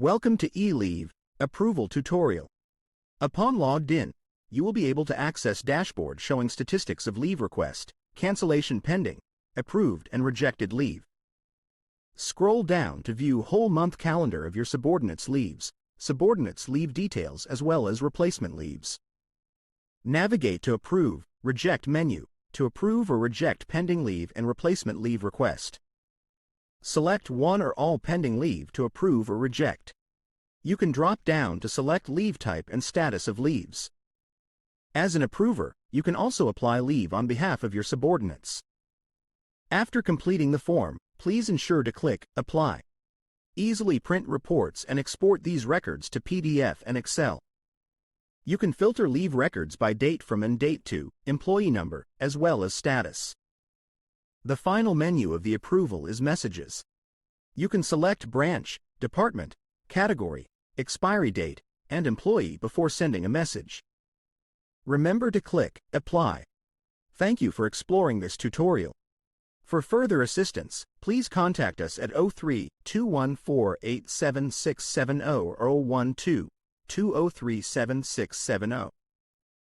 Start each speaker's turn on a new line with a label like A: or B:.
A: Welcome to Ecoleave Approval Tutorial. Upon logged in, you will be able to access dashboard showing statistics of leave request, cancellation pending, approved and rejected leave. Scroll down to view whole month calendar of your subordinates' leaves, subordinates' leave details as well as replacement leaves. Navigate to Approve, Reject menu to approve or reject pending leave and replacement leave request. Select one or all pending leave to approve or reject. You can drop down to select leave type and status of leaves. As an approver, you can also apply leave on behalf of your subordinates. After completing the form, please ensure to click Apply. Easily print reports and export these records to PDF and Excel. You can filter leave records by date from and date to, employee number, as well as status. The final menu of the approval is Messages. You can select branch, department, category, expiry date, and employee before sending a message. Remember to click Apply. Thank you for exploring this tutorial. For further assistance, please contact us at 03-214-87670 or 012-203-7670.